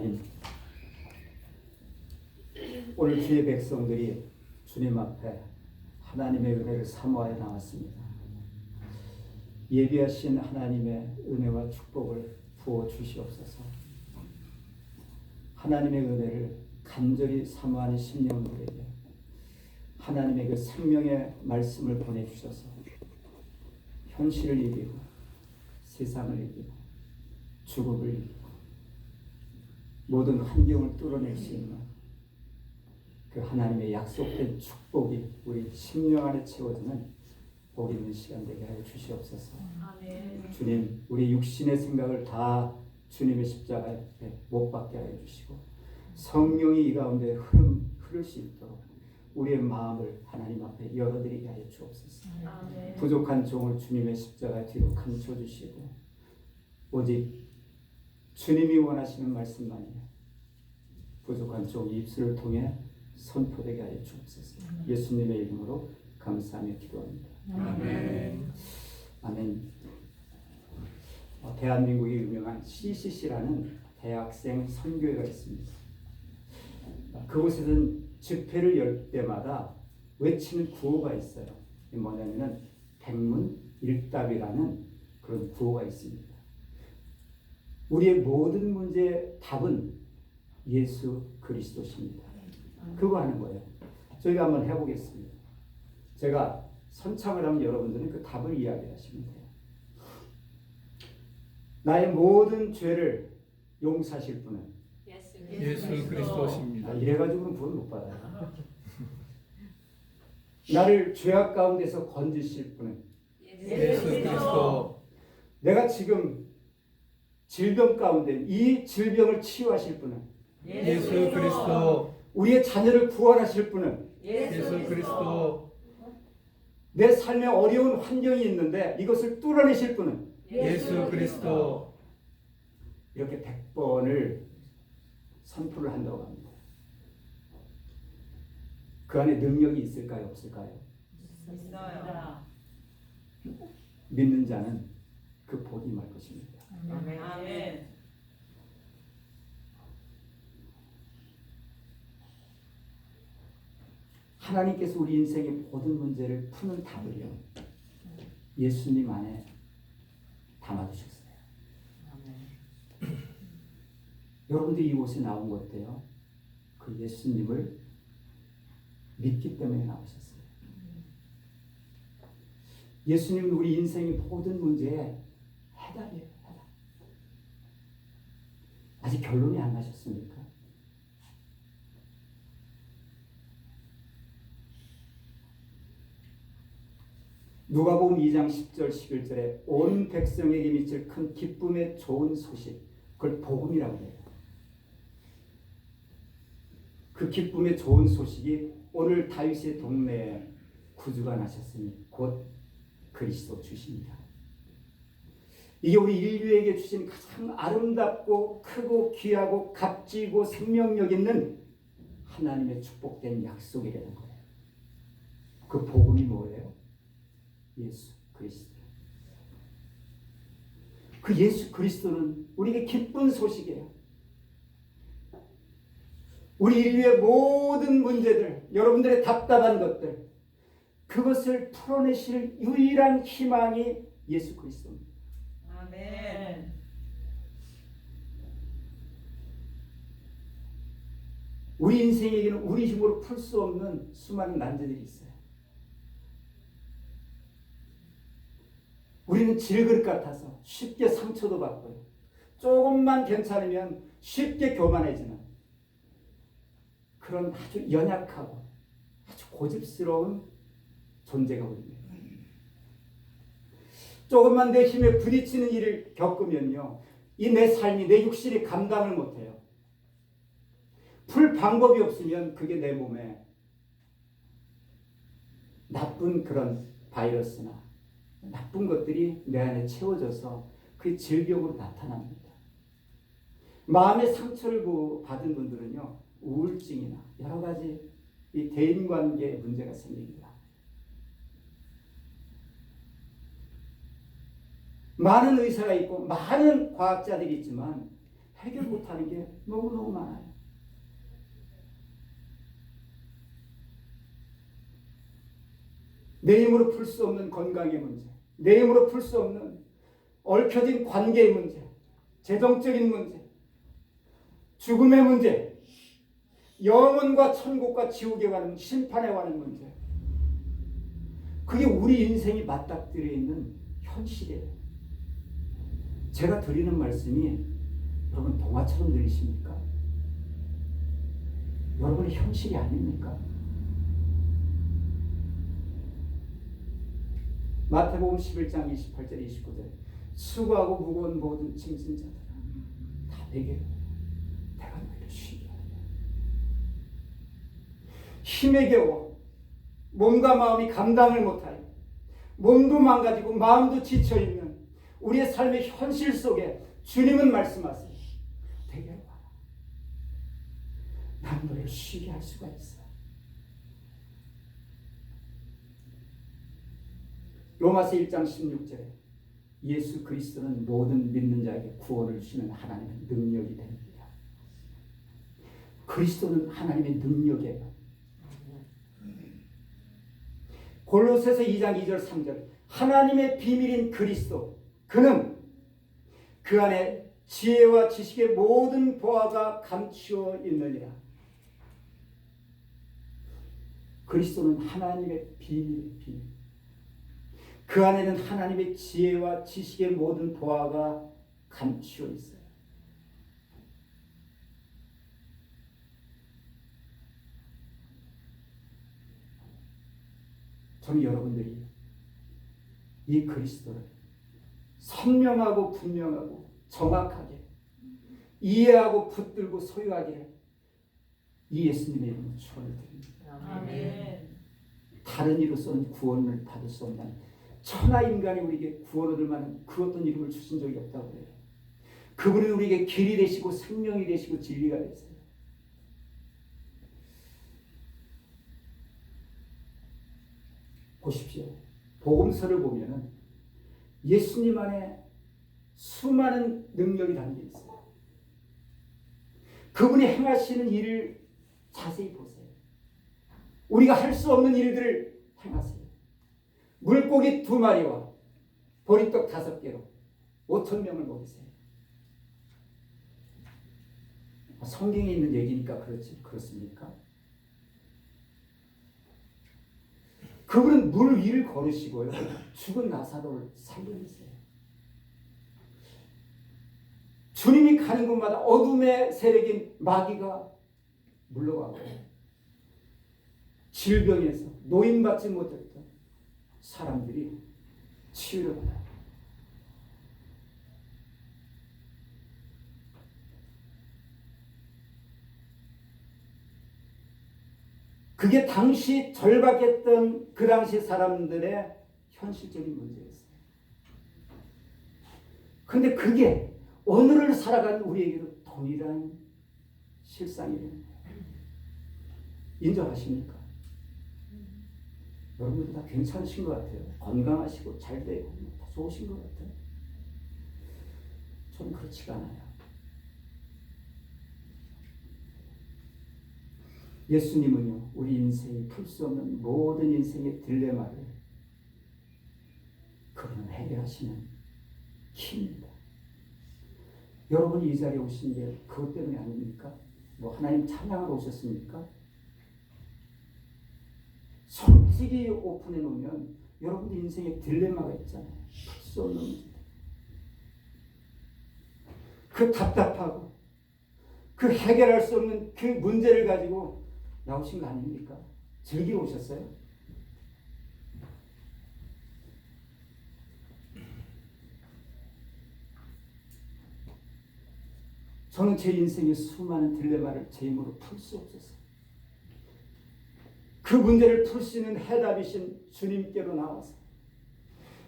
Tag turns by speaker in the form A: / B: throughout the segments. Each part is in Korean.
A: 하나님, 오늘 주의 백성들이 주님 앞에 하나님의 은혜를 사모하여 나왔습니다. 예비하신 하나님의 은혜와 축복을 부어 주시옵소서. 하나님의 은혜를 간절히 사모하는 심령들에게 하나님의 그 생명의 말씀을 보내주셔서 현실을 이기고 세상을 이기고 죽음을 이기고 모든 환경을 뚫어낼 수 있는 그 하나님의 약속된 축복이 우리 심령 안에 채워지는 복 있는 시간 되게 하여 주시옵소서. 아멘. 주님, 우리 육신의 생각을 다 주님의 십자가에 못 박게 하여 주시고 성령이 이 가운데 흐를 수 있도록 우리의 마음을 하나님 앞에 열어드리게 하여 주옵소서. 아멘. 부족한 종을 주님의 십자가 뒤로 감춰주시고 오직 주님이 원하시는 말씀만이 부족한 종 입술을 통해 선포되게 하여 주옵소서. 예수님의 이름으로 감사하며 기도합니다. 아멘. 아멘. 대한민국의 유명한 CCC라는 대학생 선교회가 있습니다. 그곳에서는 집회를 열 때마다 외치는 구호가 있어요. 뭐냐면은 백문일답이라는 그런 구호가 있습니다. 우리의 모든 문제의 답은 예수 그리스도십니다. 그거 하는 거예요. 저희가 한번 해보겠습니다. 제가 선창을 하면 여러분들은 그 답을 이야기하시면 돼요. 나의 모든 죄를 용서하실 분은
B: 예수 그리스도십니다.
A: 이래가지고는 구원 못 받아요. 나를 죄악 가운데서 건지실 분은
B: 예수 그리스도.
A: 내가 지금 질병 가운데 이 질병을 치유하실 분은
B: 예수 그리스도.
A: 우리의 자녀를 구원하실 분은
B: 예수 그리스도.
A: 내 삶에 어려운 환경이 있는데 이것을 뚫어내실 분은
B: 예수 그리스도.
A: 이렇게 100번을 선포를 한다고 합니다. 그 안에 능력이 있을까요? 없을까요?
C: 있어요.
A: 믿는 자는 그 복이 임할 것입니다.
C: 아멘.
A: 하나님께서 우리 인생의 모든 문제를 푸는 답을요, 예수님 안에 담아두셨어요. 여러분들이 이곳에 나온 것도요, 그 예수님을 믿기 때문에 나오셨어요. 예수님은 우리 인생의 모든 문제에 해답이에요. 해답. 아직 결론이 안 나셨습니까? 누가복음 2장 10절 11절에 온 백성에게 미칠 큰 기쁨의 좋은 소식, 그걸 복음이라고 해요. 그 기쁨의 좋은 소식이 오늘 다윗의 동네에 구주가 나셨으니 곧 그리스도 주십니다. 이게 우리 인류에게 주신 가장 아름답고 크고 귀하고 값지고 생명력 있는 하나님의 축복된 약속이라는 거예요. 그 복음이 뭐예요? 예수 그리스도. 그 예수 그리스도는 우리에게 기쁜 소식이에요. 우리 인류의 모든 문제들, 여러분들의 답답한 것들, 그것을 풀어내실 유일한 희망이 예수 그리스도입니다.
C: 아멘.
A: 우리 인생에게는 우리 힘으로 풀 수 없는 수많은 난제들이 있어요. 우리는 질그릇 같아서 쉽게 상처도 받고요. 조금만 괜찮으면 쉽게 교만해지는 그런 아주 연약하고 아주 고집스러운 존재가 우리입니다. 조금만 내 힘에 부딪히는 일을 겪으면요, 이 내 삶이, 내 육신이 감당을 못해요. 풀 방법이 없으면 그게 내 몸에 나쁜 그런 바이러스나 나쁜 것들이 내 안에 채워져서 그게 질병으로 나타납니다. 마음의 상처를 받은 분들은요, 우울증이나 여러 가지 이 대인관계에 문제가 생깁니다. 많은 의사가 있고 많은 과학자들이 있지만 해결 못하는 게 너무너무 많아요. 내 힘으로 풀 수 없는 건강의 문제, 내 힘으로 풀 수 없는 얽혀진 관계의 문제, 재정적인 문제, 죽음의 문제, 영혼과 천국과 지옥에 가는 심판에 가는 문제. 그게 우리 인생이 맞닥뜨려 있는 현실이에요. 제가 드리는 말씀이 여러분 동화처럼 들리십니까? 여러분의 현실이 아닙니까? 마태복음 11장 28절 29절 수고하고 무거운 모든 짐진 자들아 다 내게로 내가 너희를 쉬게 하리라. 힘에 겨워 몸과 마음이 감당을 못하여 몸도 망가지고 마음도 지쳐있는 우리의 삶의 현실 속에 주님은 말씀하세요. 내게로 와라. 난 너를 쉬게 할 수가 있어. 로마서 1장 16절에 예수 그리스도는 모든 믿는 자에게 구원을 주시는 하나님의 능력이 됩니다. 그리스도는 하나님의 능력이에요. 골로새서 2장 2절 3절 하나님의 비밀인 그리스도 그는 그 안에 지혜와 지식의 모든 보화가 감추어 있느니라. 그리스도는 하나님의 비밀. 그 안에는 하나님의 지혜와 지식의 모든 보화가 감추어 있어요. 저는 여러분들이 이 그리스도를 선명하고 분명하고 정확하게 이해하고 붙들고 소유하기를 이 예수님의 이름으로 축원을 드립니다.
C: 아멘.
A: 다른 이로서는 구원을 받을 수 없는 천하 인간이 우리에게 구원 얻을 만한 그 어떤 이름을 주신 적이 없다고 해요. 그분은 우리에게 길이 되시고 생명이 되시고 진리가 되세요. 보십시오. 복음서를 보면은 예수님 안에 수많은 능력이 담겨 있어요. 그분이 행하시는 일을 자세히 보세요. 우리가 할 수 없는 일들을 행하세요. 물고기 2마리와 보리떡 5개로 5,000명을 먹이세요. 성경에 있는 얘기니까 그렇습니까? 그분은 물 위를 걸으시고요. 죽은 나사로를 살려내세요. 주님이 가는 곳마다 어둠의 세력인 마귀가 물러가고 질병에서 노인받지 못했던 사람들이 치유를 받아요. 그게 당시 절박했던 그 당시 사람들의 현실적인 문제였어요. 그런데 그게 오늘을 살아가는 우리에게도 동일한 실상이 됩니다. 인정하십니까? 여러분들 다 괜찮으신 것 같아요. 건강하시고 잘 되고 다 좋으신 것 같아요. 저는 그렇지가 않아요. 예수님은요, 우리 인생이 풀 수 없는 모든 인생의 딜레마를 그분은 해결하시는 힘입니다. 여러분이 이 자리에 오신 게 그것 때문이 아닙니까? 뭐 하나님 찬양하러 오셨습니까? 솔직히 오픈해 놓으면 여러분들 인생에 딜레마가 있잖아요. 풀 수 없는 문제. 그 답답하고 그 해결할 수 없는 그 문제를 가지고 나오신 거 아닙니까? 즐기러 오셨어요? 저는 제 인생의 수많은 딜레마를 제 힘으로 풀 수 없었어요. 그 문제를 풀 수 있는 해답이신 주님께로 나와서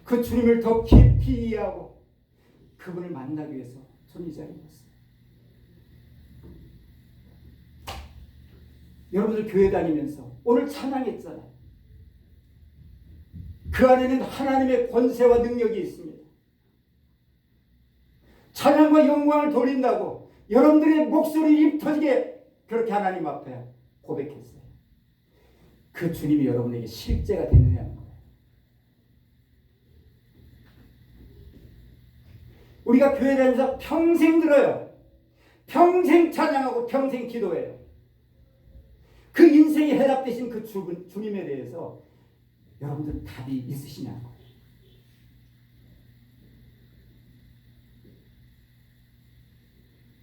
A: 그 주님을 더 깊이 이해하고 그분을 만나기 위해서 저는 이 자리에 왔어요. 여러분들 교회 다니면서 오늘 찬양했잖아요. 그 안에는 하나님의 권세와 능력이 있습니다. 찬양과 영광을 돌린다고 여러분들의 목소리 입 터지게 그렇게 하나님 앞에 고백했어요. 그 주님이 여러분에게 실제가 됐느냐는 거예요. 우리가 교회 다니면서 평생 들어요. 평생 찬양하고 평생 기도해요. 그 인생의 해답 되신 그 주님에 대해서 여러분들 답이 있으시냐고.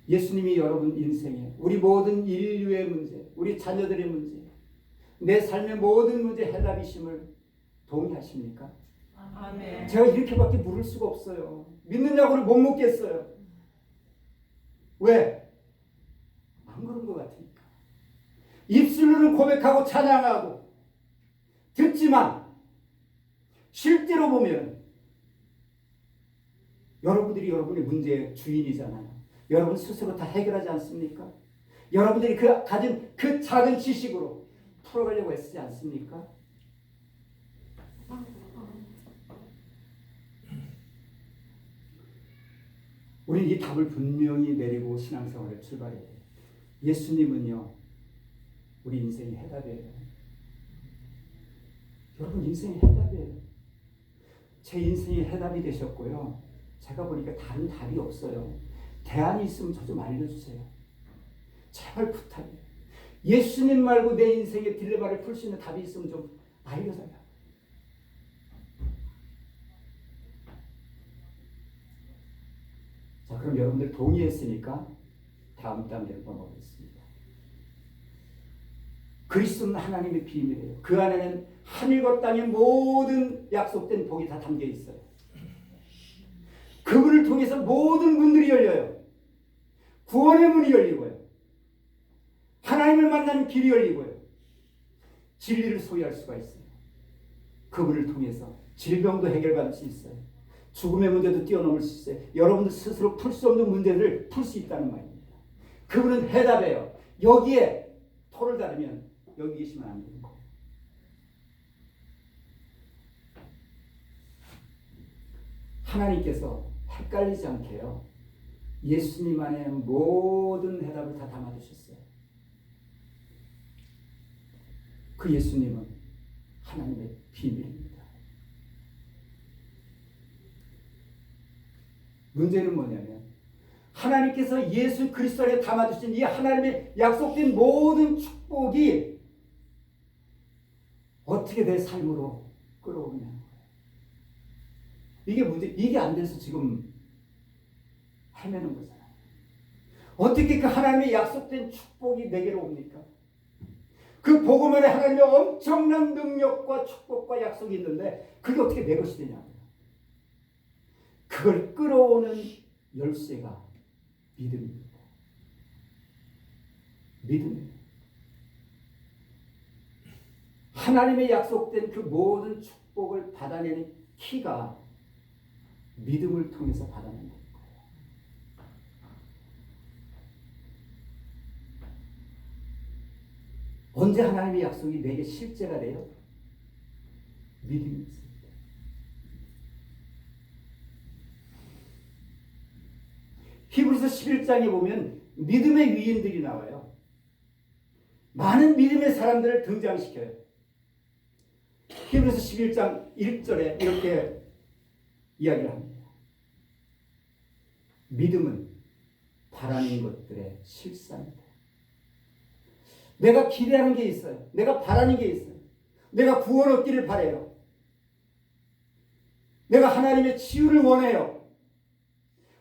A: 예수님이 여러분 인생에 우리 모든 인류의 문제, 우리 자녀들의 문제, 내 삶의 모든 문제 해답이심을 동의하십니까?
C: 아멘.
A: 제가 이렇게밖에 물을 수가 없어요. 믿느냐고를 못 묻겠어요. 왜? 안 그런 것 같으니까. 입술로는 고백하고 찬양하고 듣지만 실제로 보면 여러분들이 여러분의 문제의 주인이잖아요. 여러분 스스로 다 해결하지 않습니까? 여러분들이 가진 그 작은 지식으로 풀어가려고 애쓰지 않습니까? 우리는 이 답을 분명히 내리고 신앙생활을 출발해야 돼요. 예수님은요, 우리 인생의 해답이에요. 여러분 인생의 해답이에요. 제 인생의 해답이 되셨고요. 제가 보니까 다른 답이 없어요. 대안이 있으면 저 좀 알려주세요. 제발 부탁이에요. 예수님 말고 내 인생의 딜레마를 풀 수 있는 답이 있으면 좀 알려달라고. 자, 그럼 여러분들 동의했으니까 다음 단계로 넘어가겠습니다. 그리스도는 하나님의 비밀이에요. 그 안에는 하늘과 땅의 모든 약속된 복이 다 담겨 있어요. 그분을 통해서 모든 문들이 열려요. 구원의 문이 열리고요. 하나님을 만나는 길이 열리고요. 진리를 소유할 수가 있어요. 그분을 통해서 질병도 해결받을 수 있어요. 죽음의 문제도 뛰어넘을 수 있어요. 여러분들 스스로 풀 수 없는 문제를 풀 수 있다는 말입니다. 그분은 해답이에요. 여기에 토를 다르면 여기 계시면 안 되는 거예요. 하나님께서 헷갈리지 않게요. 예수님 안에 모든 해답을 다 담아두셨어요. 그 예수님은 하나님의 비밀입니다. 문제는 뭐냐면 하나님께서 예수 그리스도 안에 담아두신 이 하나님의 약속된 모든 축복이 어떻게 내 삶으로 끌어오느냐는 거예요. 이게 문제, 이게 안 돼서 지금 헤매는 거잖아요. 어떻게 그 하나님의 약속된 축복이 내게로 옵니까? 그 복음 안에 하나님의 엄청난 능력과 축복과 약속이 있는데 그게 어떻게 내 것이 되냐고요. 그걸 끌어오는 열쇠가 믿음입니다. 믿음이에요. 하나님의 약속된 그 모든 축복을 받아내는 키가 믿음을 통해서 받아내는 거예요. 언제 하나님의 약속이 내게 실제가 돼요? 믿음이 있습니다. 히브리서 11장에 보면 믿음의 위인들이 나와요. 많은 믿음의 사람들을 등장시켜요. 히브리서 11장 1절에 이렇게 이야기를 합니다. 믿음은 바라는 것들의 실상이다. 내가 기대하는 게 있어요. 내가 바라는 게 있어요. 내가 구원 얻기를 바라요. 내가 하나님의 치유를 원해요.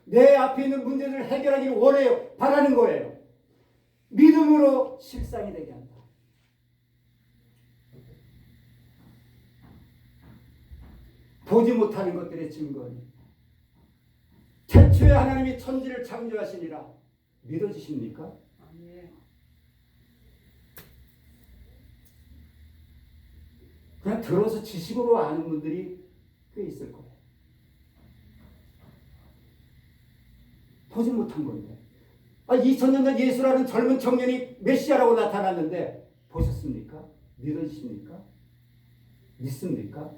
A: 내 앞에 있는 문제들을 해결하기를 원해요. 바라는 거예요. 믿음으로 실상이 되게 한다. 보지 못하는 것들의 증거는 태초에 하나님이 천지를 창조하시니라 믿어지십니까? 그냥 들어서 지식으로 아는 분들이 꽤 있을 거예요. 보지 못한 건데. 2000년 전 예수라는 젊은 청년이 메시아라고 나타났는데 보셨습니까? 믿어지십니까? 믿습니까?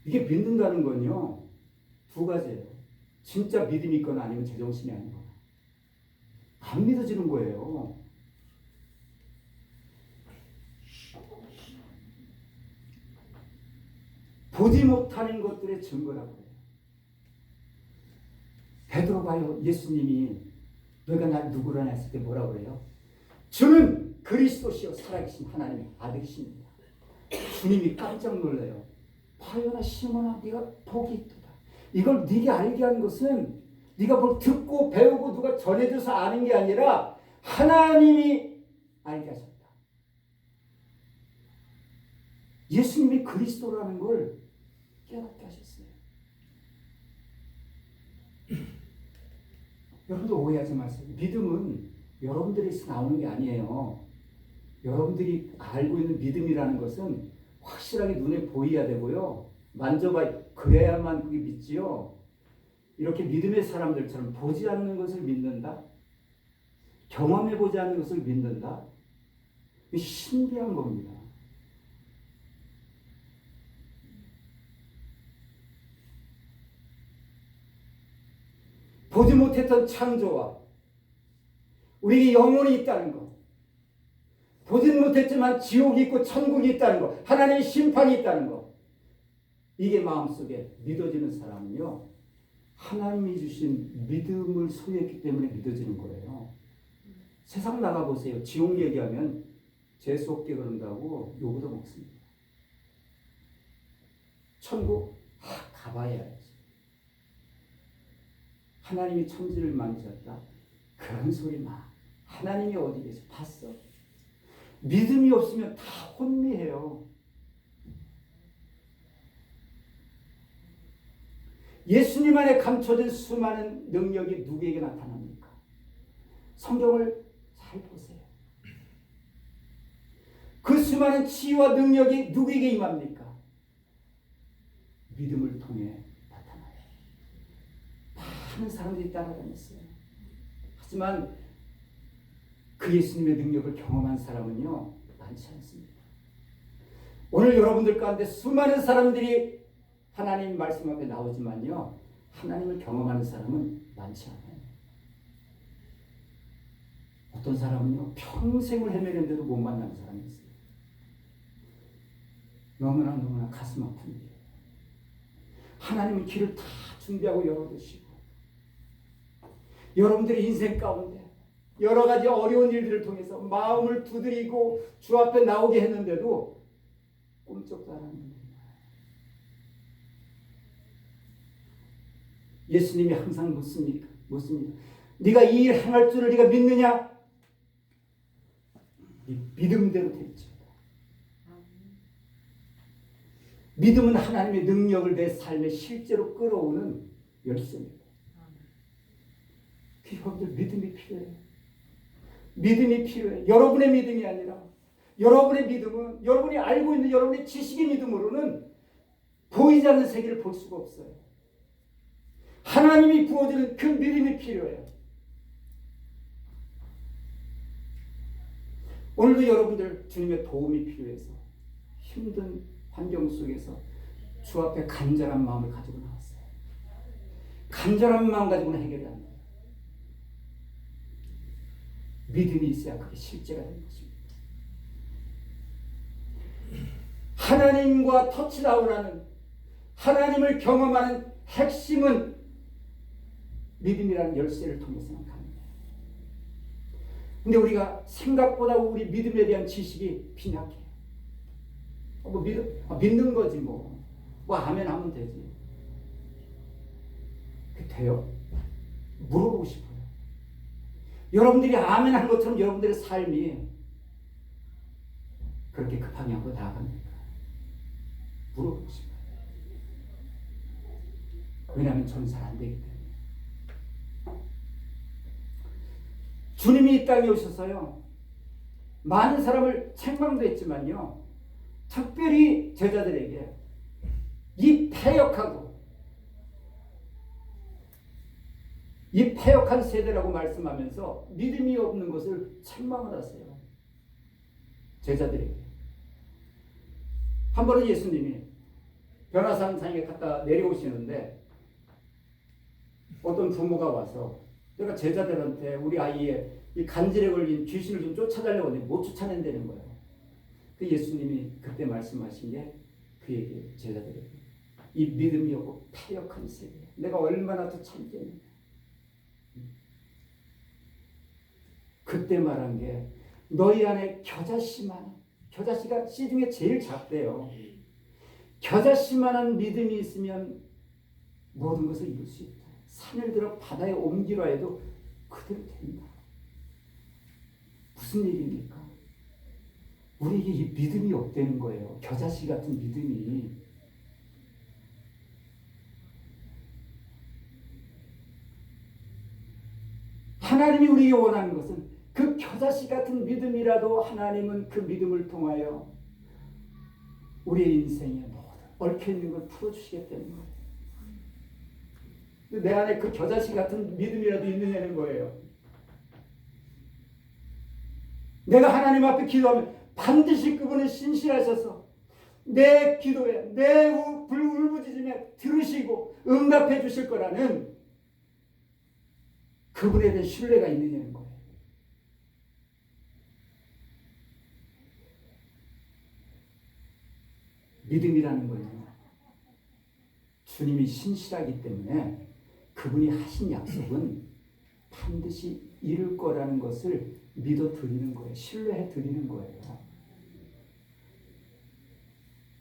A: 이게 믿는다는 건요. 두 가지예요. 진짜 믿음이 있거나 아니면 제정신이 아니거나 안 믿어지는 거예요. 보지 못하는 것들의 증거라고 해요. 베드로 봐요. 예수님이 너희가 날 누구라냐 했을 때 뭐라고 그래요? 주는 그리스도시요 살아계신 하나님의 아들이십니다. 주님이 깜짝 놀라요. 바요나 시몬아 네가 복이 있도다. 이걸 네가 알게 한 것은 네가 뭘 듣고 배우고 누가 전해줘서 아는 게 아니라 하나님이 알게 하셨다. 예수님이 그리스도라는 걸 깨닫게 하셨어요. 여러분들 오해하지 마세요. 믿음은 여러분들에서 나오는 게 아니에요. 여러분들이 알고 있는 믿음이라는 것은 확실하게 눈에 보여야 되고요. 만져봐 그래야만 그게 믿지요. 이렇게 믿음의 사람들처럼 보지 않는 것을 믿는다. 경험해 보지 않는 것을 믿는다. 신비한 겁니다. 보지 못했던 창조와 우리에게 영혼이 있다는 것, 보지는 못했지만 지옥이 있고 천국이 있다는 것, 하나님의 심판이 있다는 것, 이게 마음속에 믿어지는 사람은요 하나님이 주신 믿음을 소유했기 때문에 믿어지는 거예요. 세상 나가보세요. 지옥 얘기하면 재수없게 그런다고 욕을 먹습니다. 천국 가봐야 알지. 하나님이 천지를 만드셨다. 그런 소리 마. 하나님이 어디 계셔? 봤어? 믿음이 없으면 다 혼미해요. 예수님 안에 감춰진 수많은 능력이 누구에게 나타납니까? 성경을 잘 보세요. 그 수많은 치유와 능력이 누구에게 임합니까? 믿음을 통해 나타나요. 많은 사람들이 따라다녔어요. 하지만 그 예수님의 능력을 경험한 사람은요 많지 않습니다. 오늘 여러분들 가운데 수많은 사람들이 하나님 말씀 앞에 나오지만요 하나님을 경험하는 사람은 많지 않아요. 어떤 사람은요 평생을 헤매는데도 못 만나는 사람이 있어요. 너무나 가슴 아픈 일. 하나님은 길을 다 준비하고 열어두시고 여러분들의 인생 가운데 여러 가지 어려운 일들을 통해서 마음을 두드리고 주 앞에 나오게 했는데도 꿈쩍도 안 하는 분들이 많아요. 예수님이 항상 묻습니다. 네가 이 일 행할 줄을 네가 믿느냐? 네 믿음대로 될지어다. 믿음은 하나님의 능력을 내 삶에 실제로 끌어오는 열쇠입니다. 여러분들 믿음이 필요해요. 믿음이 필요해요. 여러분의 믿음이 아니라 여러분의 믿음은 여러분이 알고 있는 여러분의 지식의 믿음으로는 보이지 않는 세계를 볼 수가 없어요. 하나님이 부어주는 그 믿음이 필요해요. 오늘도 여러분들 주님의 도움이 필요해서 힘든 환경 속에서 주 앞에 간절한 마음을 가지고 나왔어요. 간절한 마음 가지고는 해결이 안 돼요. 믿음이 있어야 그게 실제가 되는 것입니다. 하나님과 터치다운하는 하나님을 경험하는 핵심은 믿음이라는 열쇠를 통해서만 갑니다. 근데 우리가 생각보다 우리 믿음에 대한 지식이 빈약해요. 믿는 거지 뭐 아멘 하면 되지. 그게 돼요? 물어보고 싶어요. 여러분들이 아멘 한 것처럼 여러분들의 삶이 그렇게 그 방향으로 나아갑니까? 물어보고 싶어요. 왜냐하면 저는 잘 안 되기 때문에. 주님이 이 땅에 오셔서요 많은 사람을 책망도 했지만요 특별히 제자들에게 이 패역한 세대라고 말씀하면서 믿음이 없는 것을 책망을 하세요. 제자들에게. 한 번은 예수님이 변화산 산에 갔다 내려오시는데 어떤 부모가 와서 내가 제자들한테 우리 아이의 이 간질에 걸린 귀신을 좀 쫓아달라고 하는데 못 쫓아낸다는 거예요. 그 예수님이 그때 말씀하신 게 그에게 제자들에게 이 믿음이 없고 패역한 세계 내가 얼마나 더 참겠느냐. 그때 말한 게 너희 안에 겨자씨만 겨자씨가 씨 중에 제일 작대요. 겨자씨만한 믿음이 있으면 모든 것을 이룰 수 있다. 산을 들어 바다에 옮기려 해도 그대로 된다. 무슨 얘기입니까? 우리에게 이 믿음이 없다는 거예요. 겨자씨 같은 믿음이. 하나님이 우리에게 원하는 것은 그 겨자씨 같은 믿음이라도 하나님은 그 믿음을 통하여 우리의 인생에 모든 얽혀있는 걸 풀어주시겠다는 거예요. 내 안에 그 겨자씨 같은 믿음이라도 있느냐는 거예요. 내가 하나님 앞에 기도하면 반드시 그분은 신실하셔서 내 기도에 내 울부짖음에 들으시고 응답해 주실 거라는 그분에 대한 신뢰가 있느냐는 거예요. 믿음이라는 거예요. 주님이 신실하기 때문에 그분이 하신 약속은 반드시 이룰 거라는 것을 믿어 드리는 거예요. 신뢰해 드리는 거예요.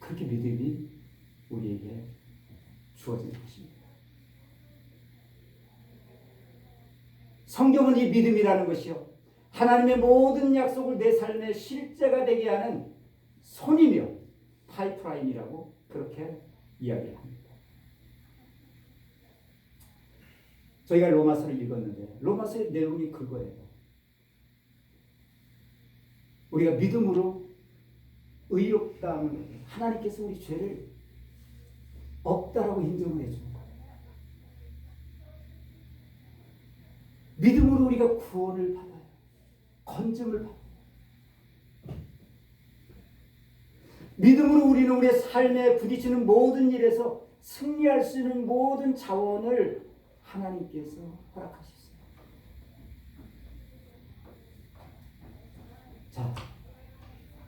A: 그렇게 믿음이 우리에게 주어진 것입니다. 성경은 이 믿음이라는 것이요 하나님의 모든 약속을 내 삶의 실제가 되게 하는 손이며 파이프라인이라고 그렇게 이야기합니다. 저희가 로마서를 읽었는데 로마서의 내용이 그거예요. 우리가 믿음으로 의롭다는 거예요. 하나님께서 우리 죄를 없다라고 인정을 해주는 거예요. 믿음으로 우리가 구원을 받아요. 건짐을 받아요. 믿음으로 우리는 우리의 삶에 부딪히는 모든 일에서 승리할 수 있는 모든 자원을 하나님께서 허락하셨어요. 자,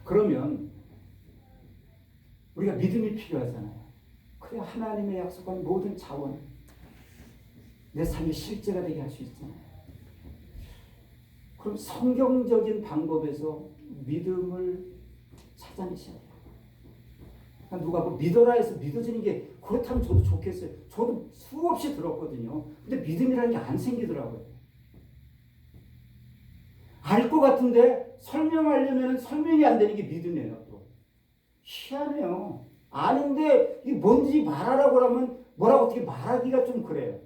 A: 그러면 우리가 믿음이 필요하잖아요. 그래야 하나님의 약속한 모든 자원 내 삶의 실제가 되게 할 수 있잖아요. 그럼 성경적인 방법에서 믿음을 찾아내셔야 돼요. 누가 뭐 믿어라 해서 믿어지는 게 그렇다면 저도 좋겠어요. 저도 수없이 들었거든요. 근데 믿음이라는 게 안 생기더라고요. 알 것 같은데 설명하려면 설명이 안 되는 게 믿음이에요. 또 희한해요. 아는데 이게 뭔지 말하라고 하면 뭐라고 어떻게 말하기가 좀 그래요.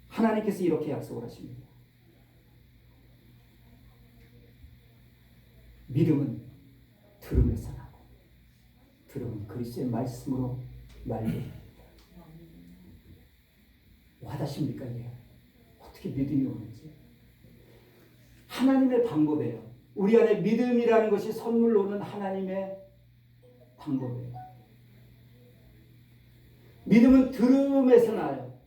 A: 하나님께서 이렇게 약속을 하십니다. 믿음은 들음에서 나고 들음은 그리스도의 말씀으로 말립니다. 와닿습니까? 이게 어떻게 믿음이 오는지 하나님의 방법이에요. 우리 안에 믿음이라는 것이 선물로 오는 하나님의 방법이에요. 믿음은 들음에서 나요.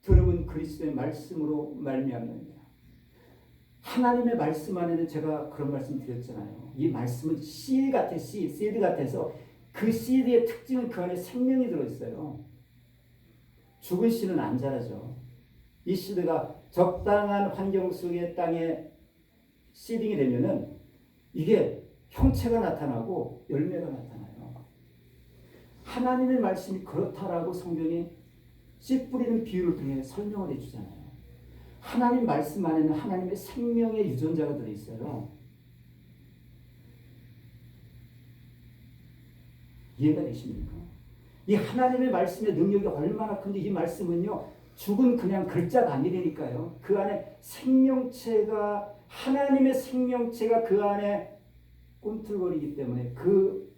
A: 들음은 그리스도의 말씀으로 말미암습니다. 하나님의 말씀 안에는 제가 그런 말씀 드렸잖아요. 이 말씀은 씨 같아, 씨드 같아서 그 씨드의 특징은 그 안에 생명이 들어있어요. 죽은 씨는 안 자라죠. 이 씨드가 적당한 환경 속의 땅에 씨딩이 되면은 이게 형체가 나타나고 열매가 나타나요. 하나님의 말씀이 그렇다라고 성경이 씨 뿌리는 비유를 통해 설명을 해주잖아요. 하나님 말씀 안에는 하나님의 생명의 유전자가 들어있어요. 이해가 되십니까? 이 하나님의 말씀의 능력이 얼마나 큰지 이 말씀은요. 죽은 그냥 글자가 아니라니까요. 그 안에 생명체가 하나님의 생명체가 그 안에 꿈틀거리기 때문에 그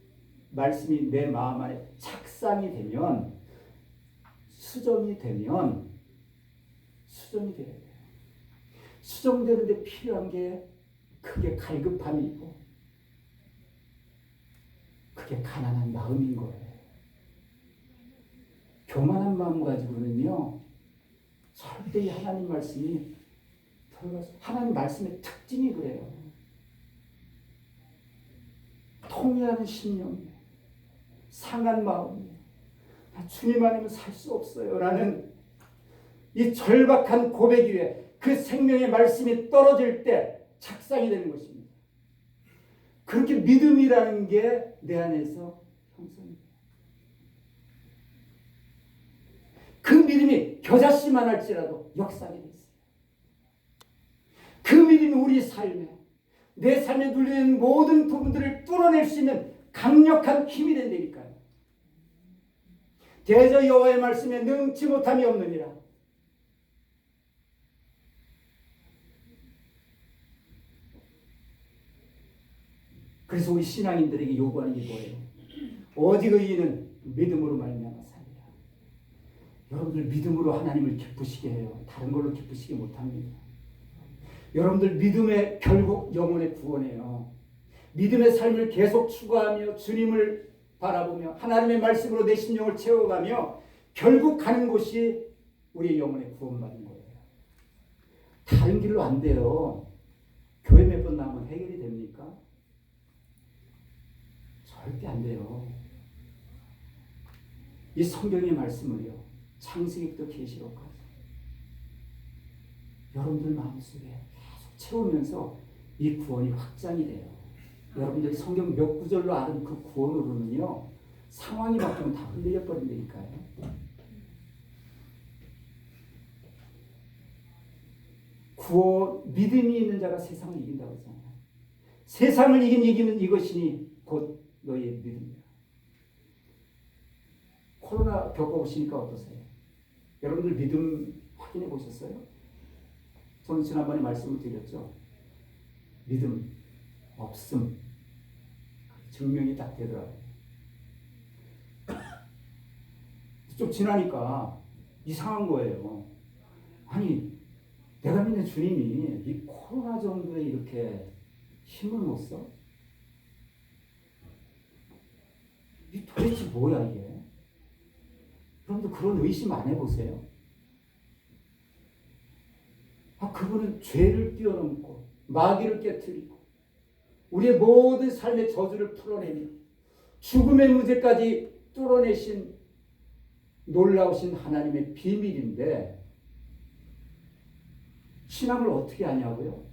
A: 말씀이 내 마음 안에 착상이 되면 수정이 돼야 돼요. 수정되는데 필요한 게 그게 갈급함이고 그게 가난한 마음인 거예요. 교만한 마음 가지고는요, 절대 이 하나님 말씀이 들어가서, 하나님 말씀의 특징이 그래요. 통회하는 심령, 상한 마음, 주님 아니면 살 수 없어요 라는 이 절박한 고백 위에 그 생명의 말씀이 떨어질 때 착상이 되는 것입니다. 그렇게 믿음이라는 게 내 안에서 형성이 돼요. 그 믿음이 겨자씨만 할지라도 역사하게 돼 있어요. 그 믿음이 우리 삶에, 내 삶에 눌리는 모든 부분들을 뚫어낼 수 있는 강력한 힘이 된다니까요. 대저 여호와의 말씀에 능치 못함이 없느니라. 그래서 우리 신앙인들에게 요구하는 게 뭐예요? 오직 의인은 믿음으로 말미암아 살리라. 여러분들 믿음으로 하나님을 기쁘시게 해요. 다른 걸로 기쁘시게 못합니다. 여러분들 믿음에 결국 영혼의 구원이에요. 믿음의 삶을 계속 추구하며 주님을 바라보며 하나님의 말씀으로 내 심령을 채워가며 결국 가는 곳이 우리의 영혼의 구원받는 거예요. 다른 길로 안 돼요. 교회 몇 번 나오면 해결이 됩니까? 절대 안 돼요. 이 성경의 말씀을요, 창세기부터 계시록까지 여러분들 마음속에 계속 채우면서 이 구원이 확장이 돼요. 여러분들이 성경 몇 구절로 아는 그 구원으로는요, 상황이 바뀌면 다 흔들려 버린다니까요. 구원, 믿음이 있는 자가 세상을 이긴다고 했잖아요. 세상을 이기는 이것이니 곧 너희의 믿음이야. 코로나 겪어보시니까 어떠세요? 여러분들 믿음 확인해 보셨어요? 저는 지난번에 말씀을 드렸죠. 믿음 없음 증명이 딱 되더라고요. 좀 지나니까 이상한 거예요. 아니, 내가 믿는 주님이 이 코로나 정도에 이렇게 힘을 못 써? 이 도대체 뭐야 이게? 여러분들 그런 의심 안 해보세요? 그분은 죄를 뛰어넘고 마귀를 깨트리고 우리의 모든 삶의 저주를 풀어내며 죽음의 문제까지 뚫어내신 놀라우신 하나님의 비밀인데 신앙을 어떻게 하냐고요?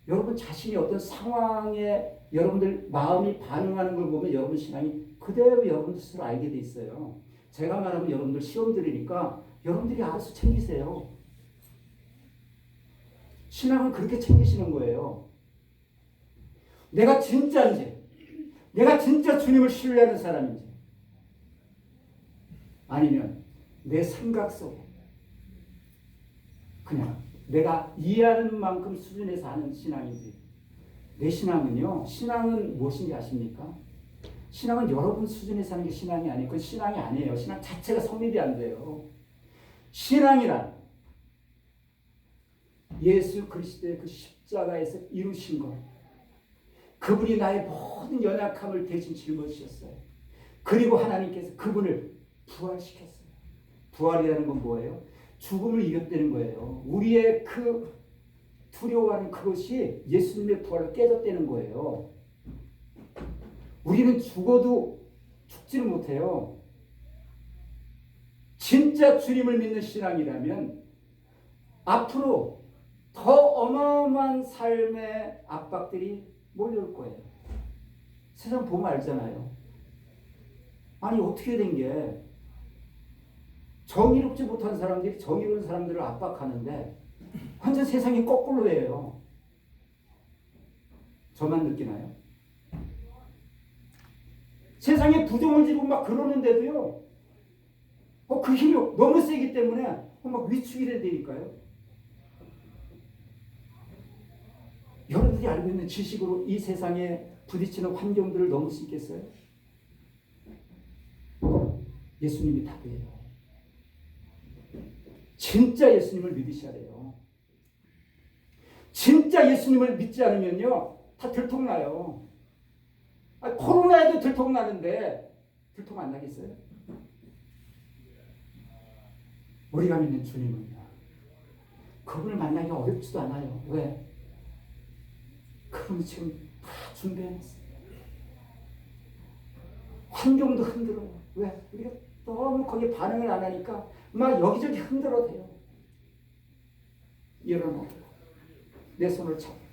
A: 여러분 자신이 어떤 상황에 여러분들 마음이 반응하는 걸 보면 여러분 신앙이 그대로 여러분들 스스로 알게 돼 있어요. 제가 말하면 여러분들 시험 드리니까 여러분들이 알아서 챙기세요. 신앙은 그렇게 챙기시는 거예요. 내가 진짜인지, 내가 진짜 주님을 신뢰하는 사람인지, 아니면 내 생각 속에 그냥 내가 이해하는 만큼 수준에서 하는 신앙인지. 내 신앙은요, 신앙은 무엇인지 아십니까? 신앙은 여러분 수준에서 하는 게 신앙이 아니고 그건 신앙이 아니에요. 신앙 자체가 성립이 안 돼요. 신앙이란 예수 그리스도의 그 십자가에서 이루신 것, 그분이 나의 모든 연약함을 대신 짊어지셨어요. 그리고 하나님께서 그분을 부활시켰어요. 부활이라는 건 뭐예요? 죽음을 이겼다는 거예요. 우리의 그 두려워하는 그것이 예수님의 부활로 깨졌다는 거예요. 우리는 죽어도 죽지를 못해요. 진짜 주님을 믿는 신앙이라면 앞으로 더 어마어마한 삶의 압박들이 몰려올 거예요. 세상 보면 알잖아요. 아니 어떻게 된 게 정의롭지 못한 사람들이 정의로운 사람들을 압박하는데 완전 세상이 거꾸로 해요. 저만 느끼나요? 세상에 부정을 지르고 막 그러는데도요. 그 힘이 너무 세기 때문에 막 위축이 된다니까요. 여러분들이 알고 있는 지식으로 이 세상에 부딪히는 환경들을 넘을 수 있겠어요? 예수님이 답이에요. 진짜 예수님을 믿으셔야 돼요. 진짜 예수님을 믿지 않으면요, 다 들통나요. 코로나에도 들통나는데 들통 안 나겠어요? 우리가 믿는 주님은요, 그분을 만나기가 어렵지도 않아요. 왜? 그분이 지금 다 준비해놨어요. 환경도 흔들어요. 왜? 우리가 너무 거기에 반응을 안 하니까 막 여기저기 흔들어대요. 일어나고 내 손을 잡고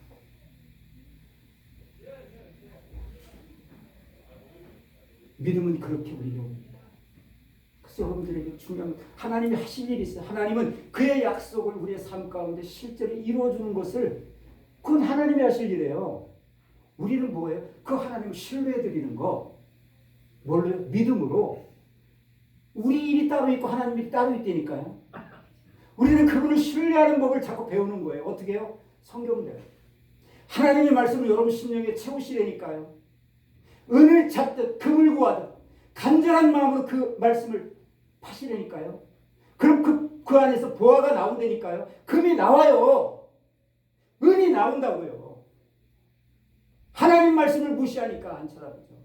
A: 믿음은 그렇게 우리에게 옵니다. 그래서 여러분들에게 중요한 하나님이 하실 일이 있어요. 하나님은 그의 약속을 우리의 삶 가운데 실제로 이루어주는 것을 그건 하나님이 하실 일이에요. 우리는 뭐예요? 그 하나님을 신뢰해드리는 거. 뭘로요? 믿음으로. 우리 일이 따로 있고 하나님 일이 따로 있다니까요. 우리는 그분을 신뢰하는 법을 자꾸 배우는 거예요. 어떻게 해요? 성경대로. 하나님의 말씀을 여러분 심령에 채우시라니까요. 은을 찾듯 금을 구하듯 간절한 마음으로 그 말씀을 파시라니까요. 그럼 그 안에서 보화가 나온다니까요. 금이 나와요. 은이 나온다고요. 하나님 말씀을 무시하니까 안 찾아보죠.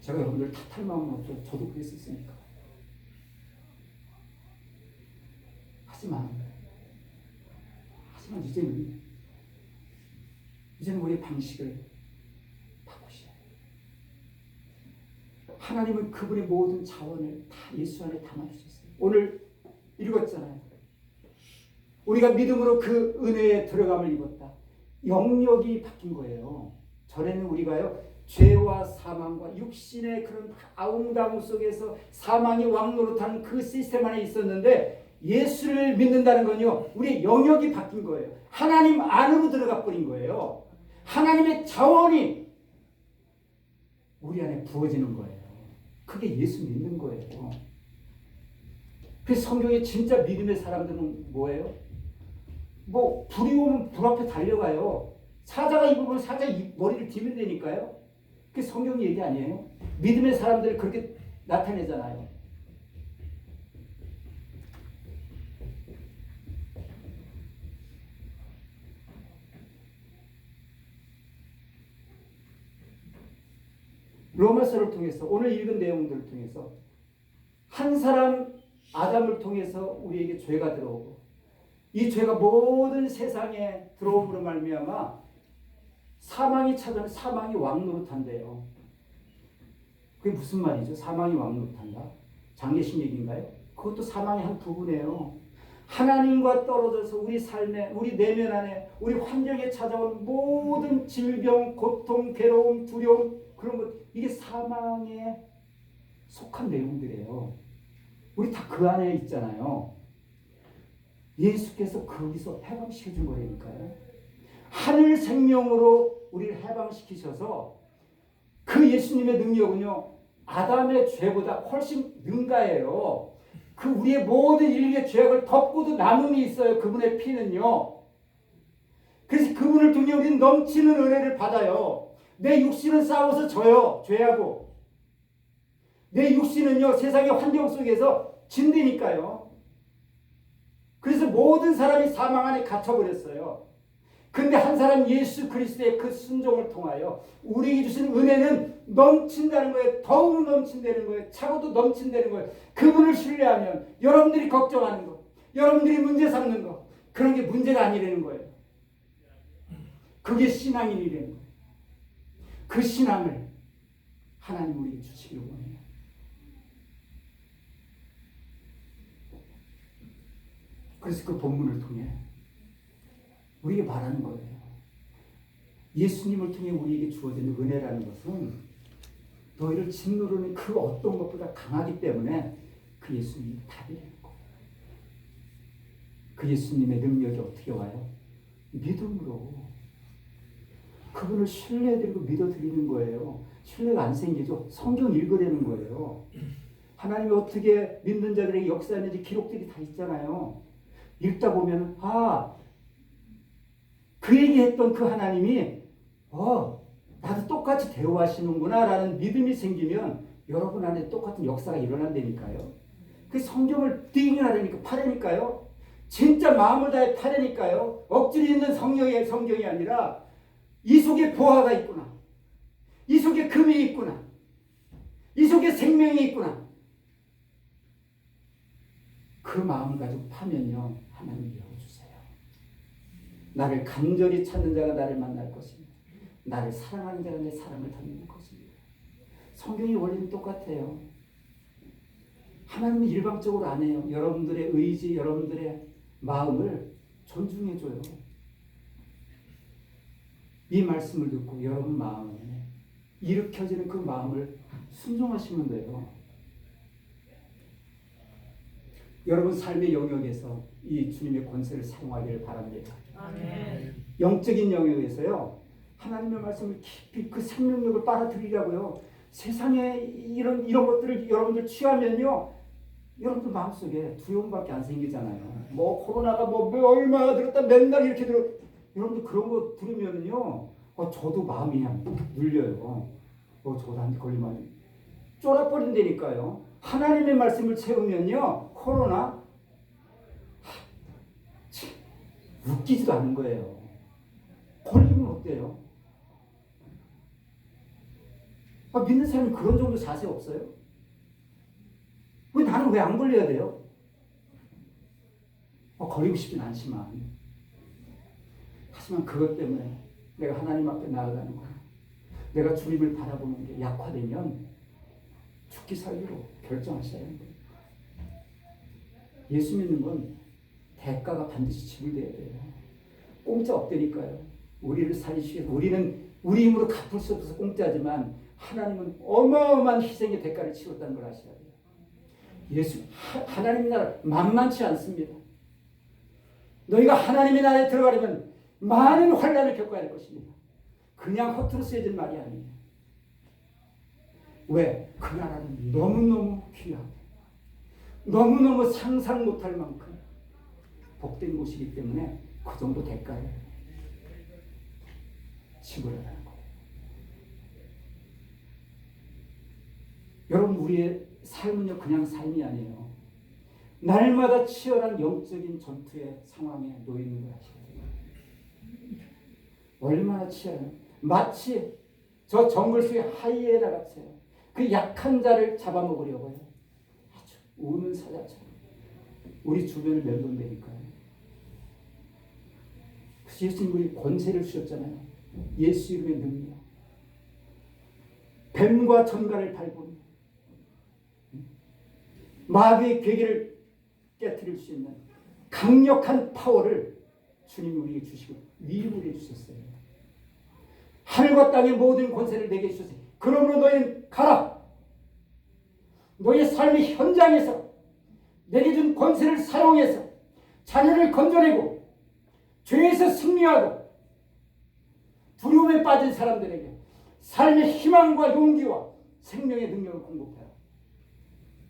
A: 제가 여러분들 탓할 마음은 없죠. 저도 그랬었으니까. 하지만 이제는 우리의 방식을 바꾸셔야 해요. 하나님은 그분의 모든 자원을 다 예수 안에 담아주셨어요. 오늘 읽었잖아요. 우리가 믿음으로 그 은혜에 들어감을 입었다. 영역이 바뀐 거예요. 전에는 우리가요, 죄와 사망과 육신의 그런 아웅다웅 속에서 사망이 왕노릇하는 그 시스템 안에 있었는데, 예수를 믿는다는 건요, 우리의 영역이 바뀐 거예요. 하나님 안으로 들어가 버린 거예요. 하나님의 자원이 우리 안에 부어지는 거예요. 그게 예수 믿는 거예요. 그래서 성경에 진짜 믿음의 사람들은 뭐예요? 뭐 불이 오면 불 앞에 달려가요. 사자가 입으면 사자 머리를 뒤면 되니까요. 그게 성경 얘기 아니에요? 믿음의 사람들이 그렇게 나타내잖아요. 로마서를 통해서 오늘 읽은 내용들을 통해서 한 사람 아담을 통해서 우리에게 죄가 들어오고, 이 죄가 모든 세상에 들어옴으로 말미암아 사망이 찾아오면 사망이 왕노릇한대요. 그게 무슨 말이죠? 사망이 왕노릇한다? 장례식 얘기인가요? 그것도 사망의 한 부분이에요. 하나님과 떨어져서 우리 삶에, 우리 내면 안에, 우리 환경에 찾아온 모든 질병, 고통, 괴로움, 두려움, 그런 것, 이게 사망에 속한 내용들이에요. 우리 다 그 안에 있잖아요. 예수께서 거기서 해방시켜 준 거라니까요. 하늘 생명으로 우리를 해방시키셔서 그 예수님의 능력은요, 아담의 죄보다 훨씬 능가해요. 그 우리의 모든 인류의 죄악을 덮고도 남음이 있어요. 그분의 피는요. 그래서 그분을 통해 우리는 넘치는 은혜를 받아요. 내 육신은 싸워서 져요. 죄하고. 내 육신은요, 세상의 환경 속에서 진다니까요. 그래서 모든 사람이 사망 안에 갇혀버렸어요. 근데 한 사람 예수 그리스도의 그 순종을 통하여 우리에게 주신 은혜는 넘친다는 거예요. 더욱 넘친다는 거예요. 차고도 넘친다는 거예요. 그분을 신뢰하면 여러분들이 걱정하는 거, 여러분들이 문제 삼는 거, 그런 게 문제가 아니라는 거예요. 그게 신앙인이라는 거예요. 그 신앙을 하나님 우리에게 주시기를 원해요. 그래서 그 본문을 통해 우리에게 말하는 거예요. 예수님을 통해 우리에게 주어진 은혜라는 것은 너희를 짓누르는 그 어떤 것보다 강하기 때문에 그 예수님이 답이라는 거예요. 그 예수님의 능력이 어떻게 와요? 믿음으로. 그분을 신뢰해드리고 믿어드리는 거예요. 신뢰가 안 생기죠. 성경 읽으라는 거예요. 하나님이 어떻게 믿는 자들에게 역사했는지 기록들이 다 있잖아요. 읽다 보면 그 얘기했던 그 하나님이 나도 똑같이 대우하시는구나 라는 믿음이 생기면 여러분 안에 똑같은 역사가 일어난다니까요. 그 성경을 띵하라니까 파라니까요. 진짜 마음을 다해 파라니까요. 억지로 있는 성경이 아니라 이 속에 보화가 있구나. 이 속에 금이 있구나. 이 속에 생명이 있구나. 그 마음을 가지고 파면요, 하나님 열어주세요. 나를 간절히 찾는 자가 나를 만날 것입니다. 나를 사랑하는 자가 내 사랑을 덧는 것입니다. 성경의 원리는 똑같아요. 하나님은 일방적으로 안 해요. 여러분들의 의지, 여러분들의 마음을 존중해줘요. 이 말씀을 듣고 여러분 마음에 일으켜지는 그 마음을 순종하시면 돼요. 여러분 삶의 영역에서 이 주님의 권세를 사용하기를 바랍니다.
C: 아멘.
A: 영적인 영역에서요, 하나님의 말씀을 깊이 그 생명력을 빨아들이라고요. 세상에 이런 것들을 여러분들 취하면요, 여러분들 마음속에 두려움밖에 안 생기잖아요. 뭐 코로나가 뭐 얼마나 들었다 맨날 이렇게 들어. 여러분들 그런 거 들으면요, 저도 마음이 그냥 눌려요. 저도 한테 걸리면 쫄아버린다니까요. 하나님의 말씀을 채우면요, 코로나 웃기지도 않은 거예요. 걸리면 어때요? 믿는 사람이 그런 정도 자세 없어요? 왜 나는 왜 안 걸려야 돼요? 걸리고 싶진 않지만, 하지만 그것 때문에 내가 하나님 앞에 나아가는 거야. 내가 주님을 바라보는 게 약화되면 죽기 살기로 결정하셔야 하는 거예요. 예수 믿는 건 대가가 반드시 지불돼야 돼요. 공짜 없다니까요. 우리를 살리시기 위해서, 우리는 우리 힘으로 갚을 수 없어서 공짜지만 하나님은 어마어마한 희생의 대가를 치렀다는 걸 아셔야 돼요. 하나님 나라 만만치 않습니다. 너희가 하나님의 나라에 들어가려면 많은 환난을 겪어야 할 것입니다. 그냥 허투루 쓰여진 말이 아니에요. 왜? 그 나라는 너무너무 귀하고 너무너무 상상 못할 만큼 복된 곳이기 때문에 그 정도 대가를 지불하는 거예요. 여러분, 우리의 삶은요, 그냥 삶이 아니에요. 날마다 치열한 영적인 전투의 상황에 놓이는 걸 아셔야 돼요. 얼마나 치열해요. 마치 저 정글 속의 하이에나 같아요. 그 약한 자를 잡아먹으려고요. 아주 우는 사자처럼 우리 주변을 맴돈다니까요. 그래서 예수님 우리 권세를 주셨잖아요. 예수 이름의 능력. 뱀과 전갈을 밟으며 마귀의 괴계를 깨트릴 수 있는 강력한 파워를 주님이 우리에게 주시고 위임을 해주셨어요. 하늘과 땅의 모든 권세를 내게 주셨어요. 그러므로 너희는 가라. 너희의 삶의 현장에서 내게 준 권세를 사용해서 자녀를 건져내고 죄에서 승리하고 두려움에 빠진 사람들에게 삶의 희망과 용기와 생명의 능력을 공급해라.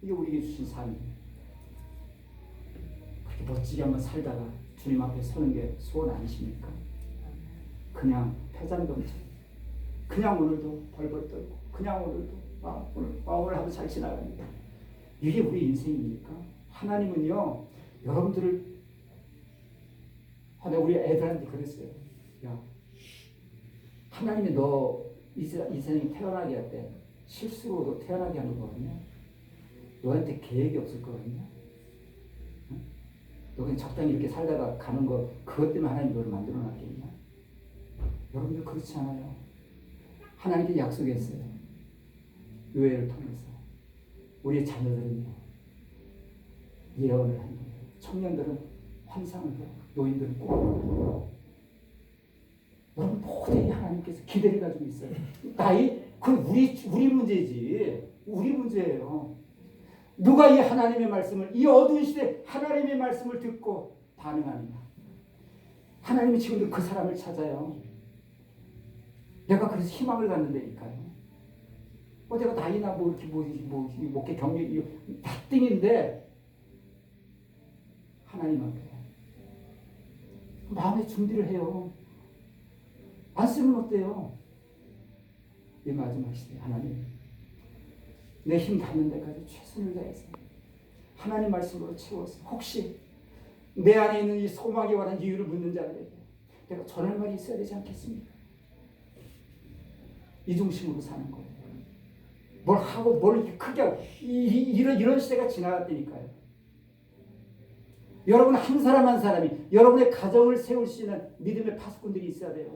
A: 이게 우리에게 주신 삶이에요. 그렇게 멋지게 한번 살다가 주님 앞에 서는 게 소원 아니십니까? 그냥 패잔병처럼 그냥 오늘도 벌벌 떨고 그냥 오늘도 오늘 하루 잘 지나갑니다. 이게 우리 인생입니까? 하나님은요, 여러분들을 우리 애들한테 그랬어요. 야, 하나님이 너 이 세상에 태어나게 할 때 실수로 태어나게 하는 거거든요. 너한테 계획이 없을 거거든요. 응? 너 그냥 적당히 이렇게 살다가 가는 거, 그것 때문에 하나님 너를 만들어 놨겠냐? 여러분들 그렇지 않아요. 하나님께 약속했어요. 교회를 통해서 우리 자녀들은요, 예언을 하는 거예요. 청년들은 환상을 해요. 노인들은 꿈을 꿔요. 여러분 모두 하나님께서 기대를 가지고 있어요. 그 우리 문제지. 우리 문제예요. 누가 이 하나님의 말씀을, 이 어두운 시대 하나님의 말씀을 듣고 반응하느냐? 하나님이 지금도 그 사람을 찾아요. 내가 그래서 희망을 갖는다니까요. 내가 나이나 목회 경력이 나띵인데 하나님 앞에 마음의 준비를 해요. 안 쓰면 어때요? 이 마지막 시대에 하나님, 내 힘 닿는 데까지 최선을 다해서 하나님 말씀으로 채워서 혹시 내 안에 있는 이 소망에 관한 이유를 묻는 자들에게 내가 전할 말이 있어야 되지 않겠습니까? 이 중심으로 사는 거예요. 뭘 하고 뭘 이렇게 크게 하고 이런 시대가 지나갔다니까요. 여러분 한 사람 한 사람이 여러분의 가정을 세울 수 있는 믿음의 파수꾼들이 있어야 돼요.